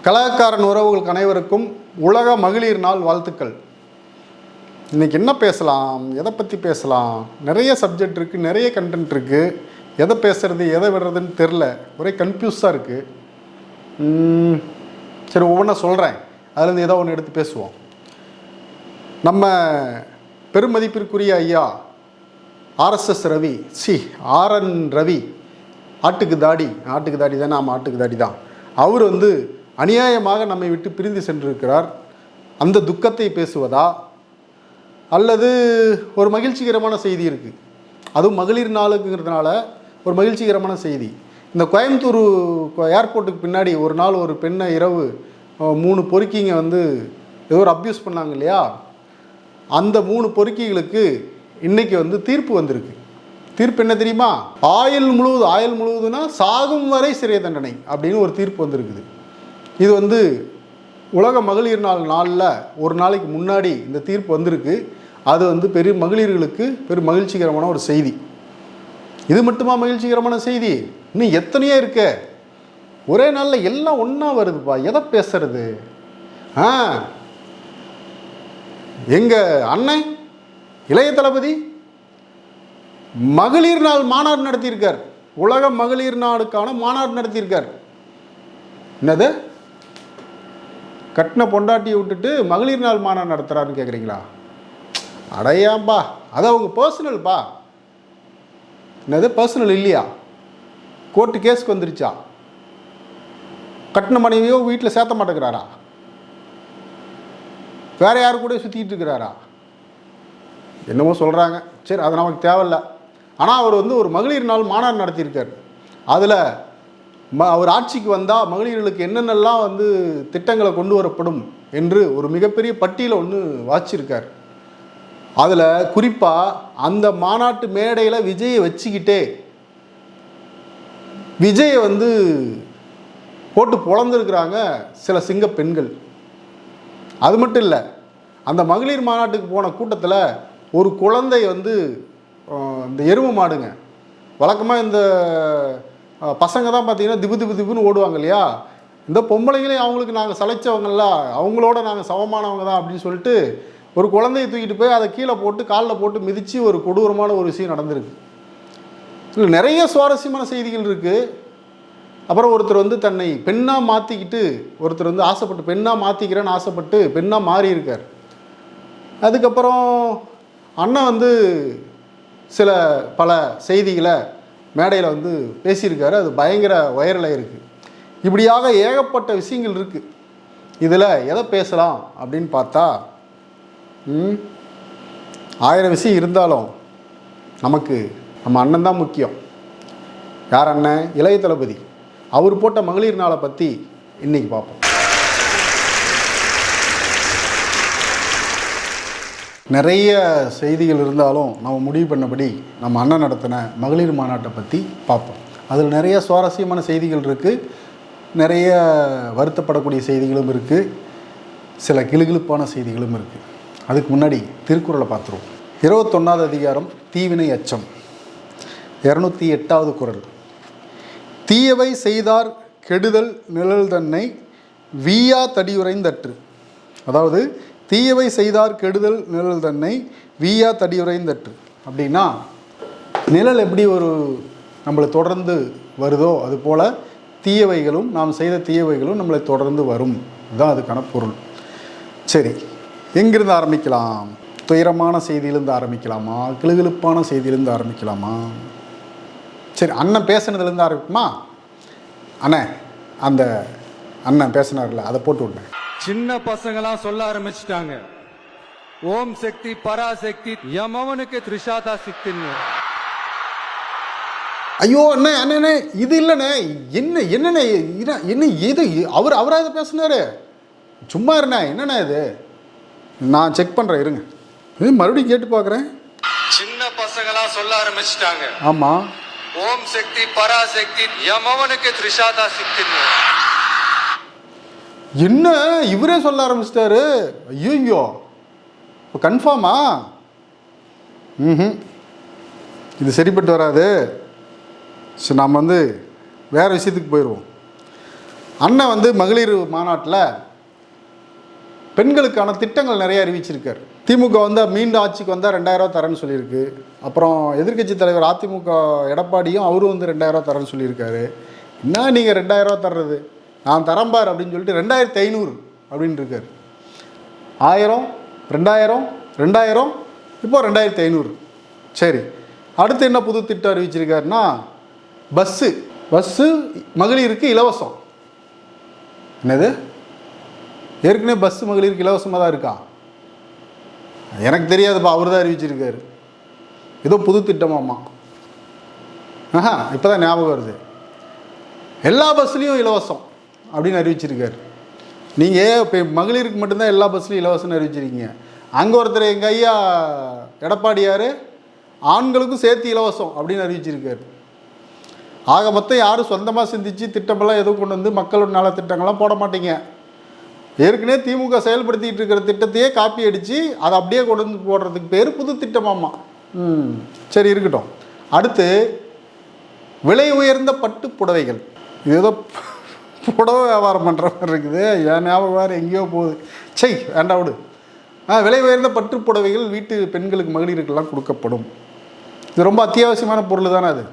கலாக்காரன் உறவுகளுக்கு அனைவருக்கும் உலக மகளிர் நாள் வாழ்த்துக்கள். இன்றைக்கி என்ன பேசலாம், எதை பற்றி பேசலாம்? நிறைய சப்ஜெக்ட் இருக்குது, நிறைய கண்டென்ட் இருக்குது. எதை பேசுகிறது எதை விடுறதுன்னு தெரில, ஒரே கன்ஃபியூஸாக இருக்குது. சரி, ஒவ்வொன்றா சொல்கிறேன், அதுலேருந்து ஏதோ ஒன்று எடுத்து பேசுவோம். நம்ம பெருமதிப்பிற்குரிய ஐயா RSS ரவி, RN ரவி, ஆட்டுக்கு தாடி தானே, ஆமாம் ஆட்டுக்கு தாடி தான். அவர் அநியாயமாக நம்மை விட்டு பிரிந்து சென்றிருக்கிறார். அந்த துக்கத்தை பேசுவதா, அல்லது ஒரு மகிழ்ச்சிகரமான செய்தி இருக்குது, அதுவும் மகளிர் நாளுங்கிறதுனால ஒரு மகிழ்ச்சிகரமான செய்தி. இந்த கோயம்புத்தூர் ஏர்போர்ட்டுக்கு பின்னாடி ஒரு நாள் ஒரு பெண்ணை இரவு 3 பொறுக்கிங்க ஏதோ ஒரு அப்யூஸ் பண்ணாங்க இல்லையா, அந்த 3 பொறுக்கிகளுக்கு இன்றைக்கி தீர்ப்பு வந்திருக்கு. தீர்ப்பு என்ன தெரியுமா? ஆயுள் முழுவதுனா சாகும் வரை சிறை தண்டனை அப்படின்னு ஒரு தீர்ப்பு வந்திருக்குது. இது உலக மகளிர் நாளில் ஒரு நாளைக்கு முன்னாடி இந்த தீர்ப்பு வந்திருக்கு. அது பெரிய மகளிர்களுக்கு பெரும் மகிழ்ச்சிகரமான ஒரு செய்தி. இது மட்டுமா மகிழ்ச்சிகரமான செய்தி? இன்னும் எத்தனையோ இருக்க. ஒரே நாளில் எல்லாம் ஒன்றா வருதுப்பா. எதை பேசுறது? எங்கள் அண்ணன் இளைய தளபதி மகளிர் நாள் மாநாடு நடத்தியிருக்கார். உலக மகளிர் நாளுக்கான மாநாடு நடத்தியிருக்கார். என்னது, கட்டின பொண்டாட்டியை விட்டுட்டு மகளிர் நாள் மாநாடு நடத்துகிறாருன்னு கேட்குறீங்களா? அடையாம்பா, அது அவங்க பர்சனல்ப்பா. என்னது பர்சனல் இல்லையா? கோர்ட்டு கேஸுக்கு வந்துருச்சா? கட்டின மனைவியோ வீட்டில் சேர்த்த மாட்டேங்கிறாரா? வேறு யாரு கூட சுற்றிக்கிட்டு இருக்கிறாரா? என்னமோ சொல்கிறாங்க. சரி, அது நமக்கு தேவையில்லை. ஆனால் அவர் ஒரு மகளிர் நாள் மாநாடு நடத்தியிருக்கார். அதில் அவர் ஆட்சிக்கு வந்தால் மகளிர்களுக்கு என்னென்னலாம் திட்டங்களை கொண்டு வரப்படும் என்று ஒரு மிகப்பெரிய பட்டியலை ஒன்று வாச்சிருக்கார். அதில் குறிப்பாக அந்த மாநாட்டு மேடையில் விஜயை வச்சுக்கிட்டே விஜயை போட்டு பொழந்துருக்கிறாங்க சில சிங்க பெண்கள். அது மட்டும் இல்லை, அந்த மகளிர் மாநாட்டுக்கு போன கூட்டத்தில் ஒரு குழந்தை இந்த எருமை மாடுங்க, வழக்கமாக இந்த பசங்க தான் பார்த்தீங்கன்னா திபுன்னு ஓடுவாங்க இல்லையா, இந்த பொம்பளைங்களையும் அவங்களுக்கு நாங்கள் சளைச்சவங்கள, அவங்களோட நாங்கள் சமமானவங்க தான் அப்படின்னு சொல்லிட்டு ஒரு குழந்தையை தூக்கிட்டு போய் அதை கீழே போட்டு காலில் போட்டு மிதித்து ஒரு கொடூரமான ஒரு விஷயம் நடந்திருக்கு. இல்லை, நிறைய சுவாரஸ்யமான செய்திகள் இருக்குது. அப்புறம் ஒருத்தர் தன்னை பெண்ணாக மாற்றிக்கிட்டு, ஒருத்தர் ஆசைப்பட்டு பெண்ணாக மாற்றிக்கிறேன்னு ஆசைப்பட்டு பெண்ணாக மாறி இருக்கார். அதுக்கப்புறம் அண்ணன் சில பல செய்திகளை மேடையில் பேசியிருக்காரு. அது பயங்கர வைரலாக இருக்குது. இப்படியாக ஏகப்பட்ட விஷயங்கள் இருக்குது. இதில் எதை பேசலாம் அப்படின்னு பார்த்தா 1000 விஷயம் இருந்தாலும் நமக்கு நம்ம அண்ணன் தான் முக்கியம். யார் அண்ணன்? இளைய தளபதி. அவர் போட்ட மகளிர் நாளை பற்றி இன்றைக்கி பார்ப்போம். நிறைய செய்திகள் இருந்தாலும் நம்ம முடிவு பண்ணபடி நம்ம அண்ணன் நடத்தின மகளிர் மாநாட்டை பற்றி பார்ப்போம். அதில் நிறைய சுவாரஸ்யமான செய்திகள் இருக்குது, நிறைய வருத்தப்படக்கூடிய செய்திகளும் இருக்குது, சில கிளுகிளுப்பான செய்திகளும் இருக்குது. அதுக்கு முன்னாடி திருக்குறளை பார்த்துருவோம். 21வது அதிகாரம் தீவினை அச்சம், 208வது குறள். தீயவை செய்தார் கெடுதல் நிழல் தன்னை வீயா தடியுரைந்தற்று. அதாவது தீயவை செய்தார் கெடுதல் நிழல் தன்னை வீயா தடியுரைந்தற்று அப்படின்னா, நிழல் எப்படி நம்மளை தொடர்ந்து வருதோ அதுபோல் தீயவைகளும், நாம் செய்த தீயவைகளும் நம்மளை தொடர்ந்து வரும். இதுதான் அதுக்கான பொருள். சரி, எங்கிருந்து ஆரம்பிக்கலாம்? துயரமான செய்தியிலேருந்து ஆரம்பிக்கலாமா, கிளுகிளுப்பான செய்தியிலேருந்து ஆரம்பிக்கலாமா? சரி, அண்ணன் பேசுனதுலேருந்து ஆரம்பிக்குமா? அந்த அண்ணன் பேசினார்ல, அதை போட்டு விட்டேன். சின்ன பசங்களாம் சொல்ல ஆரம்பிச்சிட்டாங்க, ஓம் சக்தி பராசக்தி யமவனுக்கு திரிஷாதா சக்தின்னு. ஐயோ அண்ணே, இது இல்லைண்ணே. என்னண்ணே இது அவராக இதை பேசினாரு. சும்மா இருண்ணே, என்னண்ணே இது? நான் செக் பண்ணுறேன், இருங்க. மறுபடியும் கேட்டு பார்க்குறேன். சின்ன பசங்களாம் சொல்ல ஆரம்பிச்சிட்டாங்க, ஆமாம், ஓம் சக்தி பராசக்தி யமவனுக்கு திரிஷாதா சக்தின்னு. என்ன இவரே சொல்ல ஆரம்பிச்சிட்டாரு? ஐயோ, இப்போ கன்ஃபார்மா? இது சரிப்பட்டு வராது. ஸோ நாம் வேறு விஷயத்துக்கு போயிடுவோம். அண்ணன் வந்து மகளிர் மாநாட்டில் பெண்களுக்கான திட்டங்கள் நிறைய அறிவிச்சிருக்கார். திமுக வந்து மீண்டும் ஆட்சிக்கு வந்தால் 2000 தரேன்னு சொல்லியிருக்கு. அப்புறம் எதிர்க்கட்சி தலைவர் அதிமுக எடப்பாடியும் அவரும் வந்து 2000 தரேன்னு சொல்லியிருக்காரு. என்ன நீங்கள் 2000 தர்றது, நான் தரம்பார் அப்படின்னு சொல்லிட்டு 2500 அப்படின்னு இருக்கார். 1000, 2000, 2000, இப்போ 2500. சரி, அடுத்து என்ன புது திட்டம் அறிவிச்சிருக்காருன்னா பஸ்ஸு மகளிருக்கு இலவசம். என்னது, ஏற்கனவே பஸ்ஸு மகளிருக்கு இலவசமாக தான் இருக்கா? எனக்கு தெரியாதுப்பா, அவர் தான் அறிவிச்சிருக்காரு. ஏதோ புது திட்டமாம்மா. இப்போ தான் ஞாபகம் வருது. எல்லா பஸ்லேயும் இலவசம் அப்படின்னு அறிவிச்சிருக்காரு. நீங்கள் இப்போ மகளிருக்கு மட்டும்தான் எல்லா பஸ்லையும் இலவசம்னு அறிவிச்சிருக்கீங்க. அங்கே ஒருத்தர் எங்கள் ஐயா எடப்பாடியார் ஆண்களுக்கும் சேர்த்து இலவசம் அப்படின்னு அறிவிச்சிருக்காரு. ஆக மொத்தம் யாரும் சொந்தமாக சிந்திச்சு திட்டமெல்லாம் எதுவும் கொண்டு வந்து மக்களோட நல திட்டங்கள்லாம் போட மாட்டீங்க. ஏற்கனவே திமுக செயல்படுத்திகிட்டு இருக்கிற திட்டத்தையே காப்பி அடித்து அதை அப்படியே கொண்டு வந்து போடுறதுக்கு பேர் புது திட்டமாம்மா. சரி, இருக்கட்டும். அடுத்து விலை உயர்ந்த பட்டு புடவைகள். இது ஏதோ புடவை வியாபாரம் பண்ணுற மாதிரி இருக்குது. என் ஞாபகம் வேறு எங்கேயோ போகுது. சை, வேண்டாம் விடு. விலை உயர்ந்த பட்டு புடவைகள் வீட்டு பெண்களுக்கு மகளிருக்கெல்லாம் கொடுக்கப்படும். இது ரொம்ப அத்தியாவசியமான பொருள் தானே அது,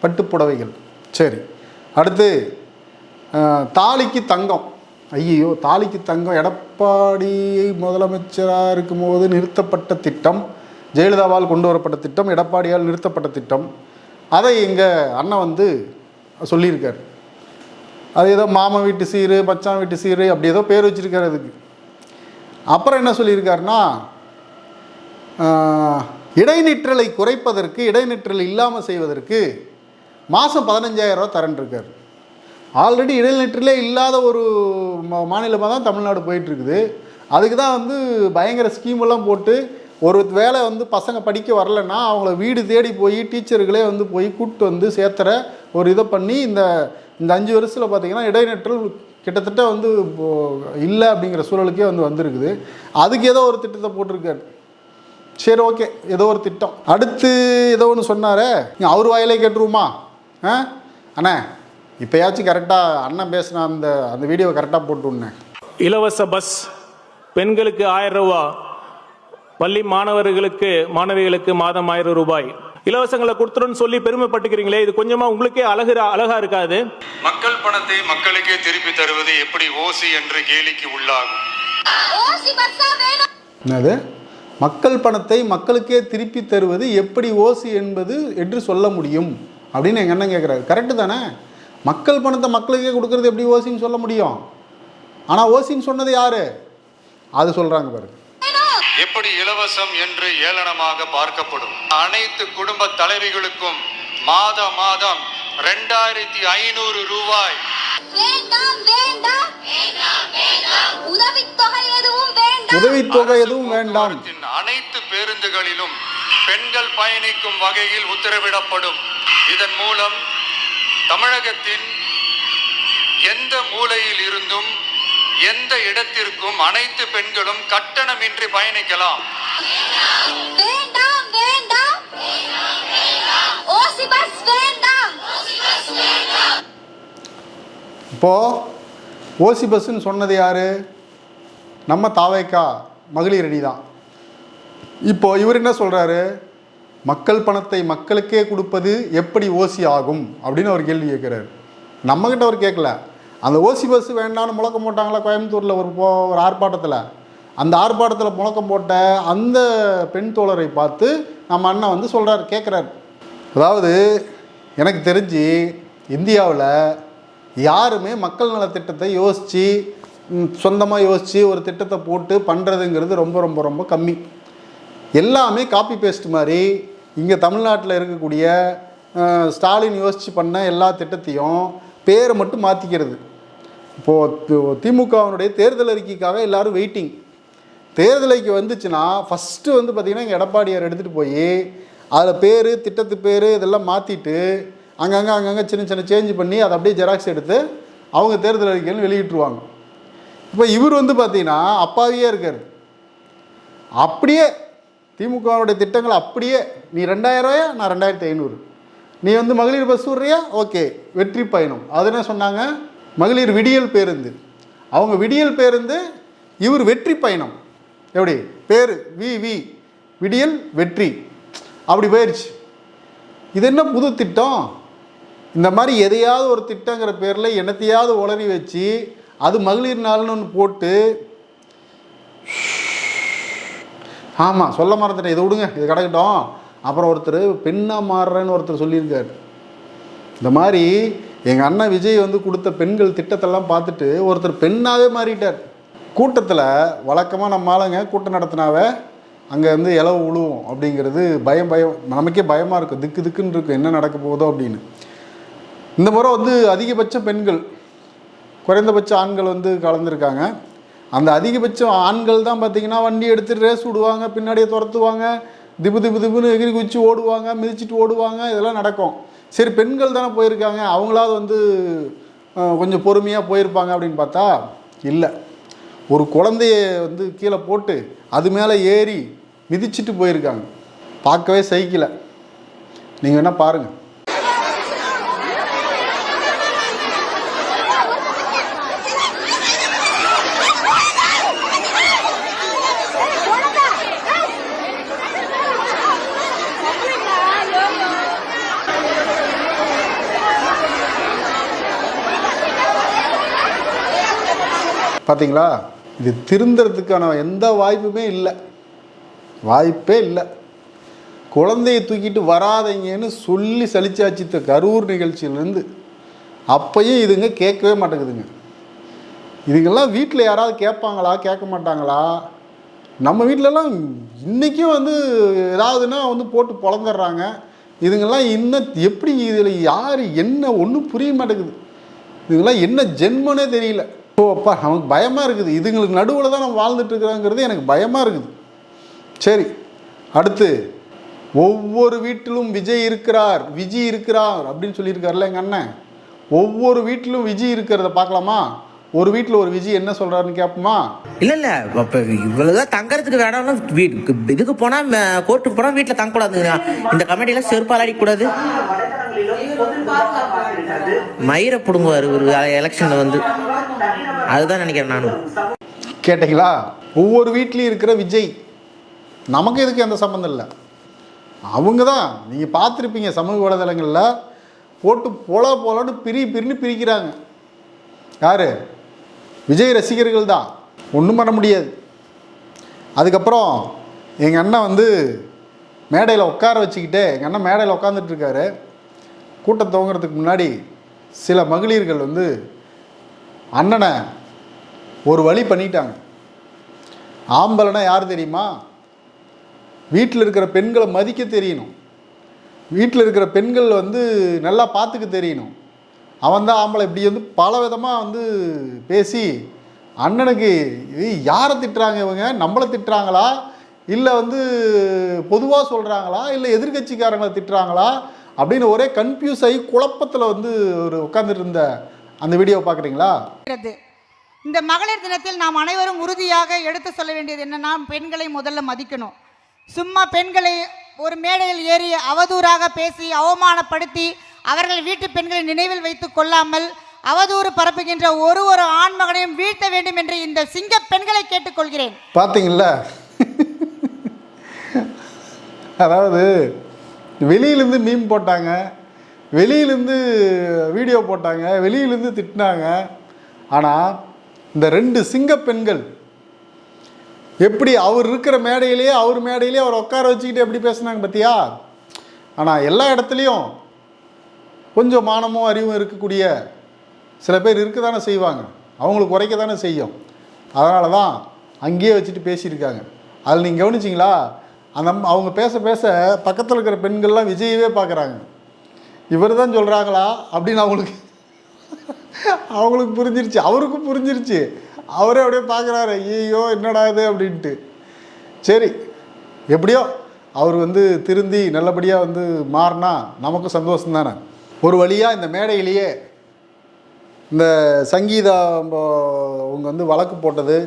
பட்டு புடவைகள். சரி, அடுத்து தாலிக்கு தங்கம். ஐயோ, தாலிக்கு தங்கம் எடப்பாடி முதலமைச்சராக இருக்கும்போது நிறுத்தப்பட்ட திட்டம், ஜெயலலிதாவால் கொண்டு வரப்பட்ட திட்டம், எடப்பாடியால் நிறுத்தப்பட்ட திட்டம். அதை எங்கள் அண்ணன் வந்து சொல்லியிருக்கார். அது ஏதோ மாமன் வீட்டு சீரு, மச்சான் வீட்டு சீரு, அப்படி ஏதோ பேர் வச்சுருக்காரு அதுக்கு. அப்புறம் என்ன சொல்லியிருக்காருன்னா, இடைநிற்றலை குறைப்பதற்கு, இடைநிற்றல் இல்லாமல் செய்வதற்கு மாதம் 15000 தரேன் இருக்கார். ஆல்ரெடி இடைநிற்றலே இல்லாத ஒரு மாநிலமாக தான் தமிழ்நாடு போயிட்டுருக்குது. அதுக்கு தான் வந்து பயங்கர ஸ்கீமெல்லாம் போட்டு, ஒரு வேளை வந்து பசங்க படிக்க வரலைன்னா அவங்கள வீடு தேடி போய் டீச்சர்களே வந்து போய் கூப்பிட்டு வந்து சேர்த்துற ஒரு இதை பண்ணி இந்த 5 வருஷத்தில் பார்த்திங்கன்னா இடைநிற்றல் கிட்டத்தட்ட வந்து இல்லை அப்படிங்கிற சூழலுக்கே வந்திருக்குது. அதுக்கு ஏதோ ஒரு திட்டத்தை போட்டிருக்காரு. சரி, ஓகே, ஏதோ ஒரு திட்டம். அடுத்து ஏதோ ஒன்று சொன்னாரே, அவர் வாயிலே கேட்டுருவோமா? அண்ணே, இப்போயாச்சும் கரெக்டாக அண்ணன் பேசின அந்த வீடியோவை கரெக்டாக போட்டுவிட்னேன். இலவச பஸ் பெண்களுக்கு 1000 ரூபா, பள்ளி மாணவிகளுக்கு மாதம் 1000 ரூபாய் இலவசங்களை கொடுத்துருன்னு சொல்லி பெருமைப்பட்டுக்கிறீங்களே, இது கொஞ்சமா உங்களுக்கே அழகா இருக்காது? மக்கள் பணத்தை மக்களுக்கே திருப்பி தருவது எப்படி ஓசி என்று கேலிக்கு உள்ளாகும். என்னது, மக்கள் பணத்தை மக்களுக்கே திருப்பி தருவது எப்படி ஓசி என்பது என்று சொல்ல முடியும் அப்படின்னு எங்கள் அண்ணன் கேட்குறாரு. கரெக்டு தானே? மக்கள் பணத்தை மக்களுக்கே கொடுக்கறது எப்படி ஓசின்னு சொல்ல முடியும்? ஆனால் ஓசின்னு சொன்னது யாரு? அது சொல்கிறாங்க பாருங்க. எப்படி இலவசம் என்று ஏளனமாக பார்க்கப்படும். அனைத்து குடும்ப தலைவிகளுக்கும் மாதம் 2500 ரூபாய். உதவித்தொகை எதுவும் வேண்டாம். அனைத்து பேருந்துகளிலும் பெண்கள் பயணிக்கும் வகையில் உத்தரவிடப்படும். இதன் மூலம் தமிழகத்தின் எந்த மூலையில் இருந்தும் எந்த இடத்திற்கும் அனைத்து பெண்களும் கட்டணமின்றி பயணிக்கலாம். இப்போ ஓசி பஸ்ன்னு சொன்னது யாரு? நம்ம தாவேக்கா மகளிர் அணி தான். இப்போ இவர் என்ன சொல்றாரு? மக்கள் பணத்தை மக்களுக்கே கொடுப்பது எப்படி ஓசி ஆகும் அப்படின்னு ஒரு கேள்வி கேட்குறாரு. நம்மக்கிட்ட அவர் கேட்கல. அந்த ஓசி பஸ் வேண்டான்னு முழக்கம் போட்டாங்களா கோயம்புத்தூரில் ஒரு ஆர்ப்பாட்டத்தில்? அந்த ஆர்ப்பாட்டத்தில் முழக்கம் போட்ட அந்த பெண் தோழரை பார்த்து நம்ம அண்ணன் வந்து சொல்கிறார், கேட்குறாரு. அதாவது எனக்கு தெரிஞ்சு இந்தியாவில் யாருமே மக்கள் நலத்திட்டத்தை யோசித்து சொந்தமாக யோசித்து ஒரு திட்டத்தை போட்டு பண்ணுறதுங்கிறது ரொம்ப ரொம்ப ரொம்ப கம்மி. எல்லாமே காப்பி பேஸ்ட் மாதிரி இங்கே தமிழ்நாட்டில் இருக்கக்கூடிய ஸ்டாலின் யோசித்து பண்ண எல்லா திட்டத்தையும் பேரை மட்டும் மாற்றிக்கிறது. இப்போது திமுகவினுடைய தேர்தல் அறிக்கைக்காக எல்லோரும் வெயிட்டிங். தேர்தல் அறிக்கை வந்துச்சுன்னா ஃபஸ்ட்டு வந்து பார்த்திங்கன்னா இங்கே எடப்பாடியார் எடுத்துகிட்டு போய் அதில் பேர், திட்டத்து பேர் இதெல்லாம் மாற்றிட்டு அங்கங்கே சின்ன சேஞ்ச் பண்ணி அதை அப்படியே ஜெராக்ஸ் எடுத்து அவங்க தேர்தல் அறிக்கைன்னு வெளியிட்டுருவாங்க. இப்போ இவர் வந்து பார்த்திங்கன்னா அப்பாவியே இருக்கார். அப்படியே திமுகவுடைய திட்டங்கள் அப்படியே, நீ 2000 ரூபாயா, நான் 2500, நீ வந்து மகளிர் பஸ் விட்றியா, ஓகே, வெற்றி பயணம். அது என்ன சொன்னாங்க? மகளிர் விடியல் பேருந்து, அவங்க விடியல் பேருந்து, இவர் வெற்றி பயணம். எப்படி பேர் வி விடியல் வெற்றி அப்படி போயிடுச்சு. இது என்ன புது திட்டம்? இந்த மாதிரி எதையாவது ஒரு திட்டங்கிற பேரில் என்னத்தையாவது உளறி வச்சு அது மகளிர் நாள்னு ஒன்று போட்டு, ஆமாம் சொல்ல மறந்துட்டேன், இதை விடுங்க, இது கிடக்கட்டும். அப்புறம் ஒருத்தர் பெண்ணாக மாறுறேன்னு ஒருத்தர் சொல்லியிருக்கார். இந்த மாதிரி எங்கள் அண்ணன் விஜய் வந்து கொடுத்த பெண்கள் திட்டத்தெல்லாம் பார்த்துட்டு ஒருத்தர் பெண்ணாகவே மாறிட்டார். கூட்டத்தில் வழக்கமாக நம்ம ஆளுங்க கூட்டம் நடத்தினாவே அங்கே வந்து இலவு விழுவோம் அப்படிங்கிறது பயம் நமக்கே பயமாக இருக்கும், திக்கு திக்குன்னு இருக்கும் என்ன நடக்க போகுதோ அப்படின்னு. இந்த முறை வந்து அதிகபட்ச பெண்கள் குறைந்தபட்ச ஆண்கள் வந்து கலந்துருக்காங்க. அந்த அதிகபட்சம் ஆண்கள் தான் பார்த்திங்கன்னா வண்டி எடுத்துகிட்டு ரேஸ் விடுவாங்க, பின்னாடியே துரத்துவாங்க, திபுன்னு எகிரி குச்சி ஓடுவாங்க, மிதிச்சிட்டு ஓடுவாங்க, இதெல்லாம் நடக்கும். சரி பெண்கள் தானே போயிருக்காங்க, அவங்களாவது வந்து கொஞ்சம் பொறுமையாக போயிருப்பாங்க அப்படின்னு பார்த்தா இல்லை. ஒரு குழந்தைய வந்து கீழே போட்டு அது மேலே ஏறி மிதிச்சிட்டு போயிருக்காங்க. பார்க்கவே சகிக்கல. நீங்கள் வேணால் பாருங்கள். பார்த்தீங்களா? இது திருந்துறதுக்கான எந்த வாய்ப்புமே இல்லை, வாய்ப்பே இல்லை. குழந்தையை தூக்கிட்டு வராதீங்கன்னு சொல்லி சலிச்சாச்சு கரூர் நிகழ்ச்சியிலேருந்து. அப்பையும் இதுங்க கேட்கவே மாட்டேங்குதுங்க. இதுங்கெல்லாம் வீட்டில் யாராவது கேட்பாங்களா, கேட்க மாட்டாங்களா? நம்ம வீட்டிலலாம் இன்றைக்கும் வந்து ஏதாவதுன்னா வந்து போட்டு பொழந்துடுறாங்க. இதுங்கெல்லாம் இன்னும் எப்படி இதில் யார் என்ன ஒன்றும் புரிய மாட்டேங்குது. இதுங்கெல்லாம் என்ன ஜென்மனே தெரியல. ஓ அப்பா, நமக்கு பயமாக இருக்குது. இதுங்களுக்கு நடுவில் தான் நம்ம வாழ்ந்துட்டுருக்குறோங்கிறது எனக்கு பயமாக இருக்குது. சரி, அடுத்து ஒவ்வொரு வீட்டிலும் விஜய் இருக்கிறார் அப்படின்னு சொல்லியிருக்காருல்ல எங்கள் அண்ணன். ஒவ்வொரு வீட்டிலும் விஜய் இருக்கிறத பார்க்கலாமா? ஒரு வீட்டில் ஒரு விஜய் என்ன சொல்கிறாருன்னு கேட்போமா? இல்லை இப்போ இவ்வளோதான் தங்கறதுக்கு வேணாம்னா இதுக்கு போனால் கோர்ட்டுக்கு போனால் வீட்டில் தங்கக்கூடாதுங்க. இந்த கமிட்டியில் செருப்பால் அடிக்கக்கூடாது. மயிரை பிடுங்குவார் ஒரு எலெக்ஷனில் வந்து. அதுதான் நினைக்கிறேன் நானும். கேட்டீங்களா? ஒவ்வொரு வீட்லேயும் இருக்கிற விஜய். நமக்கு எதுக்கு எந்த சம்மந்தம் இல்லை. அவங்க தான் நீங்கள் பார்த்துருப்பீங்க சமூக வலைதளங்களில் போட்டு போலன்னு பிரின்னு பிரிக்கிறாங்க. யார்? விஜய் ரசிகர்கள் தான். ஒன்றும் பண்ண முடியாது. அதுக்கப்புறம் எங்கள் அண்ணன் வந்து மேடையில் உட்கார வச்சுக்கிட்டு, எங்கள் அண்ணன் மேடையில் உட்காந்துட்ருக்காரு. கூட்டம் துவங்கிறதுக்கு முன்னாடி சில மகளிர்கள் வந்து அண்ணனை ஒரு வழி பண்ணிட்டாங்க. ஆம்பளைனா யார் தெரியுமா? வீட்டில் இருக்கிற பெண்களை மதிக்க தெரியணும், வீட்டில் இருக்கிற பெண்கள் வந்து நல்லா பார்த்துக்க தெரியணும். அவன் தான் ஆம்பளை. இப்படி வந்து பல விதமாக வந்து பேசி அண்ணனுக்கு யாரை திட்டுறாங்க, இவங்க நம்மளை திட்டுறாங்களா, இல்லை வந்து பொதுவாக சொல்கிறாங்களா, இல்லை எதிர்கட்சிக்காரங்களை திட்டுறாங்களா அப்படின்னு ஒரே கன்ஃபியூஸ் ஆகி குழப்பத்தில் வந்து ஒரு உட்கார்ந்துட்டு இருந்த அந்த வீடியோவை பார்க்குறீங்களா? இந்த மகளிர் தினத்தில் நாம் அனைவரும் உறுதியாக எடுத்து சொல்ல வேண்டியது என்னன்னா, பெண்களை முதல்ல மதிக்கணும். சும்மா பெண்களை ஒரு மேடையில் ஏறி அவதூறாக பேசி அவமானப்படுத்தி அவர்கள் வீட்டு பெண்களை நினைவில் வைத்துக் கொள்ளாமல் அவதூறு பரப்புகின்ற ஒரு ஆண் மகனையும் வீழ்த்த வேண்டும் என்று இந்த சிங்க பெண்களை கேட்டுக்கொள்கிறேன். பார்த்தீங்களா? அதாவது வெளியிலேருந்து மீம் போட்டாங்க, வெளியிலேருந்து வீடியோ போட்டாங்க, வெளியிலேருந்து திட்டினாங்க. ஆனால் இந்த ரெண்டு சிங்க பெண்கள் எப்படி அவர் இருக்கிற மேடையிலேயே அவர் உட்கார வச்சுக்கிட்டு எப்படி பேசுனாங்க பார்த்தியா? ஆனால் எல்லா இடத்துலையும் கொஞ்சம் மானமும் அறிவும் இருக்கக்கூடிய சில பேர் இருக்க தானே செய்வாங்க, அவங்களுக்கு குறைக்க தானே செய்யும். அதனால தான் அங்கேயே வச்சுட்டு பேசியிருக்காங்க. அதில் நீங்கள் கவனிச்சிங்களா? அவங்க பேச பக்கத்தில் இருக்கிற பெண்கள்லாம் விஜயவே பார்க்குறாங்க. இவர் தான் சொல்கிறாங்களா அப்படின்னு அவங்களுக்கு புரிஞ்சிருச்சு, அவருக்கும் புரிஞ்சிருச்சு. அவரே அப்படியே பார்க்குறாரு, ஐயோ என்னடா இது அப்படின்ட்டு. சரி, எப்படியோ அவர் வந்து திருந்தி நல்லபடியாக வந்து மாறினா நமக்கும் சந்தோஷம் தானே. ஒரு வழியாக இந்த மேடையிலேயே இந்த சங்கீதா அவங்க வந்து வழக்கு போட்டது,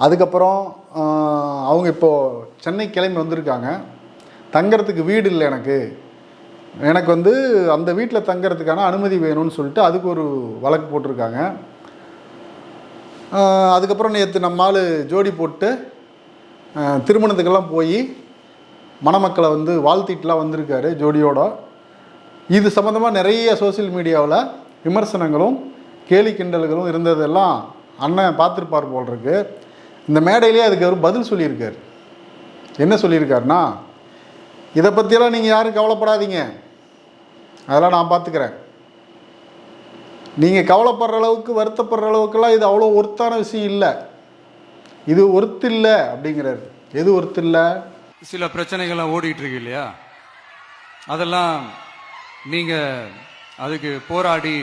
அதுக்கப்புறம் அவங்க இப்போது சென்னை கிளம்பி வந்திருக்காங்க. தங்கிறதுக்கு வீடு இல்லை எனக்கு, எனக்கு வந்து அந்த வீட்டில் தங்கறதுக்கான அனுமதி வேணும்னு சொல்லிட்டு அதுக்கு ஒரு வழக்கு போட்டிருக்காங்க. அதுக்கப்புறம் நேற்று நம்மால் ஜோடி போட்டு திருமணத்துக்கெல்லாம் போய் மணமக்களை வந்து வாழ்த்திட்டுலாம் வந்திருக்காரு ஜோடியோட. இது சம்மந்தமாக நிறைய சோசியல் மீடியாவில் விமர்சனங்களும் கேலி கிண்டல்களும் இருந்ததெல்லாம் அண்ணன் பார்த்துருப்பார் போல் இருக்கு. இந்த மேடையிலே அதுக்கு அவர் பதில் சொல்லியிருக்கார். என்ன சொல்லியிருக்காருன்னா, இதை பற்றியெல்லாம் நீங்கள் யாரும் கவலைப்படாதீங்க, அதெல்லாம் நான் பார்த்துக்கிறேன். நீங்கள் கவலைப்படுற அளவுக்கு வருத்தப்படுற அளவுக்குலாம் இது அவ்வளோ ஒர்த்தான விஷயம் இல்லை, இது ஒர்த்து இல்லை அப்படிங்கிறார். எது ஒர்த்து இல்லை? சில பிரச்சனைகள்லாம் ஓடிட்டு இருக்கு இல்லையா, அதெல்லாம் நீங்க அதுக்கு போராடி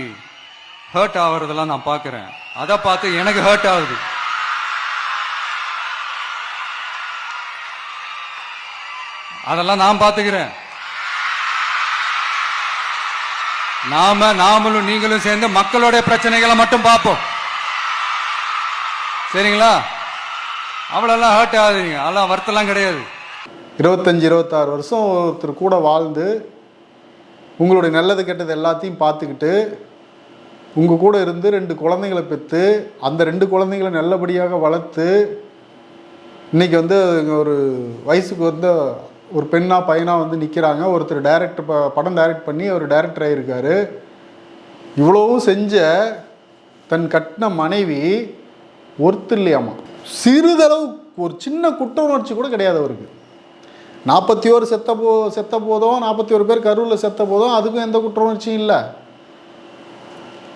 ஹர்ட் ஆகுறதெல்லாம் நான் பார்க்குறேன். அதை பார்த்து எனக்கு ஹர்ட் ஆகுது. அதெல்லாம் நான் பார்த்துக்கிறேன். நாமளும் நீங்களும் சேர்ந்து மக்களுடைய பிரச்சனைகளை மட்டும் பார்ப்போம், சரிங்களா? அவ்வளோலாம் ஹர்ட் ஆகுதுங்க, அதெல்லாம் வருத்தலாம் கிடையாது. 25-26 வருஷம் ஒருத்தர் கூட வாழ்ந்து உங்களுடைய நல்லது கெட்டது எல்லாத்தையும் பார்த்துக்கிட்டு உங்கள் கூட இருந்து 2 குழந்தைங்களை பெற்று அந்த 2 குழந்தைங்களை நல்லபடியாக வளர்த்து இன்றைக்கி வந்து ஒரு வயசுக்கு வந்து ஒரு பெண்ணா பையனா வந்து நிற்கிறாங்க. ஒருத்தர் டைரக்டர் படம் டைரக்ட் பண்ணி அவர் டைரக்டர் ஆகியிருக்காரு. இவ்வளவும் செஞ்ச தன் கட்டின மனைவி ஒருத்தர் இல்லையாமா. சிறிதளவு ஒரு சின்ன குற்ற உணர்ச்சி கூட கிடையாது அவருக்கு. 41 செத்த போதும் 41 பேர் கரூரில் செத்த போதும் அதுக்கும் எந்த குற்ற உணர்ச்சியும் இல்லை.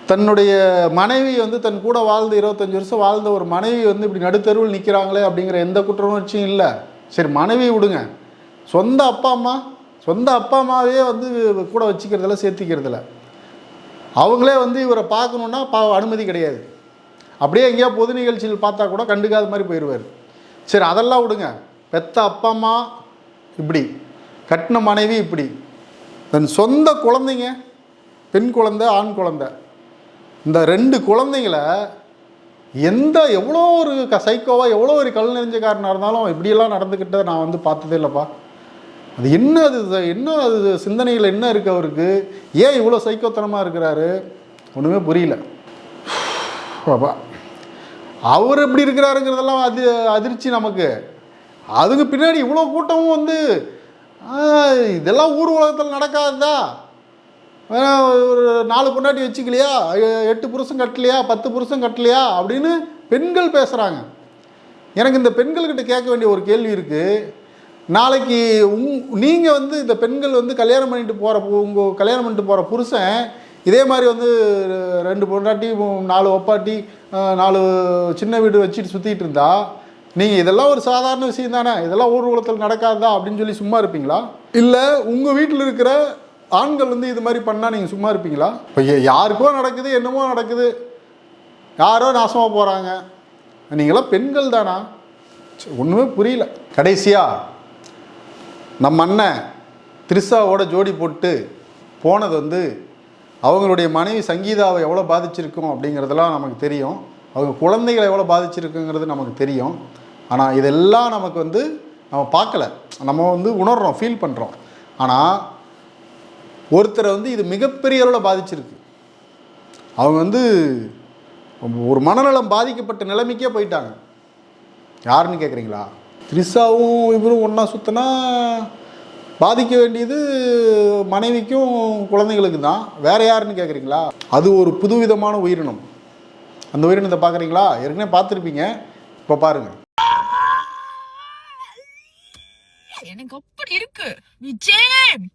தன்னுடைய மனைவி வந்து தன் கூட வாழ்ந்து 25 வருஷம் வாழ்ந்த ஒரு மனைவி வந்து இப்படி நடுத்தருவில் நிற்கிறாங்களே அப்படிங்கிற எந்த குற்ற உணர்ச்சியும் இல்லை. சரி, மனைவி விடுங்க, சொந்த அப்பா அம்மாவே வந்து கூட வச்சுக்கிறதில்ல, சேர்த்திக்கிறதில்ல. அவங்களே வந்து இவரை பார்க்கணுன்னா அனுமதி கிடையாது. அப்படியே எங்கேயா பொது நிகழ்ச்சியில் பார்த்தா கூட கண்டுக்காத மாதிரி போயிடுவார். சரி, அதெல்லாம் விடுங்க. பெத்த அப்பா அம்மா இப்படி, கட்டின மனைவி இப்படி, தன் சொந்த குழந்தைங்க, பெண் குழந்தை ஆண் குழந்தை, இந்த 2 குழந்தைங்கள எவ்வளோ ஒரு சைக்கோவாக எவ்வளோ ஒரு கல் நெஞ்சக்காரனாக இருந்தாலும் இப்படியெல்லாம் நடந்துக்கிட்ட நான் வந்து பார்த்ததே இல்லைப்பா. அது என்ன அது சிந்தனையில் என்ன இருக்குது அவருக்கு? ஏன் இவ்வளோ சைக்கோத்தனமாக இருக்கிறாரு? ஒன்றுமே புரியல. பாப்பா அவர் எப்படி இருக்கிறாருங்கிறதெல்லாம் அதிர்ச்சி நமக்கு. அதுக்கு பின்னாடி இவ்வளோ கூட்டமும் வந்து இதெல்லாம் ஊர் உலகத்தில் நடக்காதா? ஒரு 4 பொண்டாட்டி வச்சுக்கலையா, 8 புருஷன் கட்டலையா, 10 புருஷன் கட்டலையா அப்படின்னு பெண்கள் பேசுகிறாங்க. எனக்கு இந்த பெண்கள்கிட்ட கேட்க வேண்டிய ஒரு கேள்வி இருக்குது. நாளைக்கு நீங்கள் வந்து இந்த பெண்கள் வந்து கல்யாணம் பண்ணிட்டு போகிற புருஷன் இதே மாதிரி வந்து 2 பொண்டாட்டி 4 ஒப்பாட்டி 4 சின்ன வீடு வச்சுட்டு சுற்றிட்டு இருந்தா நீங்கள் இதெல்லாம் ஒரு சாதாரண விஷயம் தானே, இதெல்லாம் ஊர் உலகத்தில் நடக்காதா அப்படின்னு சொல்லி சும்மா இருப்பீங்களா? இல்லை உங்கள் வீட்டில் இருக்கிற ஆண்கள் வந்து இது மாதிரி பண்ணால் நீங்கள் சும்மா இருப்பீங்களா? இப்போ யாருக்கோ நடக்குது, என்னமோ நடக்குது, யாரோ நாசமாக போகிறாங்க, நீங்களாம் பெண்கள் தானா? ஒன்றுமே புரியல. கடைசியாக நம்ம அண்ணன் த்ரிஷாவோட ஜோடி போட்டு போனது வந்து அவங்களுடைய மனைவி சங்கீதாவை எவ்வளோ பாதிச்சிருக்கும் அப்படிங்கிறதெல்லாம் நமக்கு தெரியும். அவங்க குழந்தைகளை எவ்வளோ பாதிச்சிருக்குங்கிறது நமக்கு தெரியும். ஆனால் இதெல்லாம் நமக்கு வந்து நம்ம பார்க்கல, நம்ம வந்து உணர்கிறோம், ஃபீல் பண்ணுறோம். ஆனால் ஒருத்தரை வந்து இது மிகப்பெரிய அளவில் பாதிச்சிருக்கு. அவங்க வந்து ஒரு மனநலம் பாதிக்கப்பட்ட நிலைமைக்கே போயிட்டாங்க. யாருன்னு கேட்குறீங்களா? த்ரிஷாவும் இவரும் ஒன்றா சுற்றினா பாதிக்க வேண்டியது மனைவிக்கும் குழந்தைங்களுக்கு தான். வேறு யாருன்னு கேட்குறீங்களா? அது ஒரு புதுவிதமான உயிரினம். அந்த உயிரினத்தை பார்க்குறீங்களா? ஏற்கனவே பார்த்துருப்பீங்க, இப்போ பாருங்கள். எனக்கு அப்படி இருக்கு விஜய்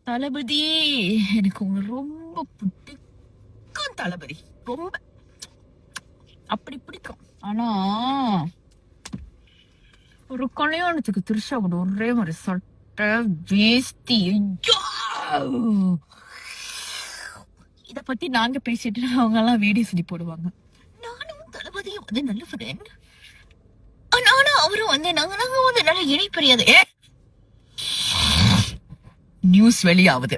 தளபதி, எனக்கு உங்க ரொம்ப பிடிக்கும் தளபதி, ரொம்ப அப்படி பிடிக்கும். ஆனா ஒரு கல்யாணத்துக்கு த்ரிஷா கூட ஒரே மாதிரி சட்டை வேஷ்டி, இத பத்தி நாங்க பேசிட்டு அவங்க எல்லாம் வீடியோ சொல்லி போடுவாங்க. நானும் தளபதியும் வந்து நல்ல ஃப்ரெண்ட், ஆனா அவரும் வந்து நாங்க வந்து நல்ல இணைப்பறியாது. நியூஸ் வெளியாவது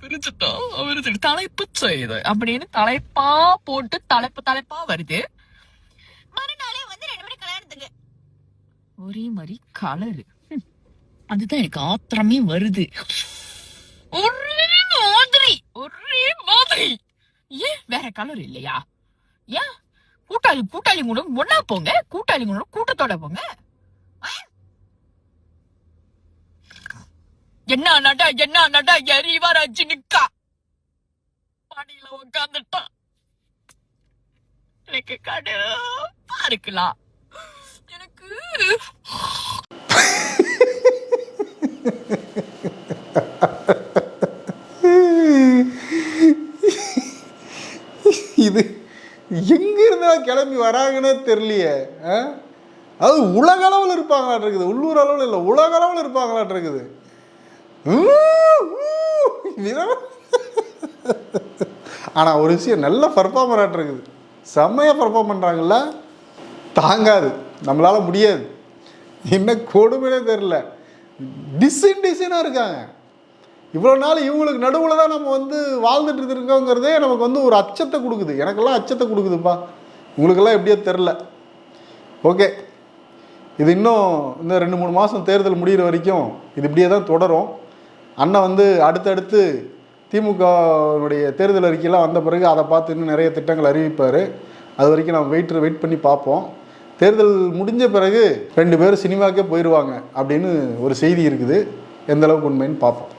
பிரிச்சுட்டோம், அவரு தலைப்பு செய்யுது அப்படின்னு தலைப்பா போட்டு தலைப்பா வருது. மறுநாளே வந்து 2 மணி கல்யாணத்துக்கு ஒரே மாதிரி கலரு. அதுதான் எனக்கு ஆத்திரமே வருது. ஒரே மாதிரி ஒரே மாதிரி. ஏன் வேற கலர் இல்லையா? ஏன் கூட்டாளி கூட ஒன்னா போங்க, கூட்டாளி கூட கூட்டத்தோட போங்க. என்ன நடா எரிவராஜி நிக்கா பணியில உட்காந்துட்டான். எனக்கு கடுப்பா இருக்கலாம். எனக்கு இது எங்க இருந்தா கிளம்பி வராங்கன்னே தெரியலையே. அது உலக அளவில் இருப்பாங்களாட்டு இருக்குது, உள்ளூர் அளவில் இல்லை, உலக அளவில் இருப்பாங்களாட்டு இருக்குது. ஆனால் ஒரு விஷயம் நல்ல பர்ஃபார்மர் ஆட்டு இருக்குது, செம்மையாக பர்ஃபார்ம் பண்ணுறாங்கல்ல. தாங்காது, நம்மளால் முடியாது. என்ன கொடுமையே தெரில, டிசைனாக இருக்காங்க. இவ்வளோ நாள் இவங்களுக்கு நடுவில் தான் நம்ம வந்து வாழ்ந்துட்டு இருக்கோங்கிறதே நமக்கு வந்து ஒரு அச்சத்தை கொடுக்குது. எனக்கெல்லாம் அச்சத்தை கொடுக்குதுப்பா, உங்களுக்கெல்லாம் எப்படியோ தெரில. ஓகே, இது இன்னும் 2-3 மாதம் தேர்தல் முடிகிற வரைக்கும் இது இப்படியே தான் தொடரும். அண்ணன் வந்து அடுத்தடுத்து திமுகவுடைய தேர்தல் அறிக்கையெல்லாம் வந்த பிறகு அதை பார்த்து இன்னும் நிறைய திட்டங்கள் அறிவிப்பார். அது வரைக்கும் நம்ம வெயிட் பண்ணி பார்ப்போம். தேர்தல் முடிஞ்ச பிறகு 2 பேரும் சினிமாக்கே போயிடுவாங்க அப்படின்னு ஒரு செய்தி இருக்குது. எந்த அளவுக்கு உண்மைன்னு பார்ப்போம்.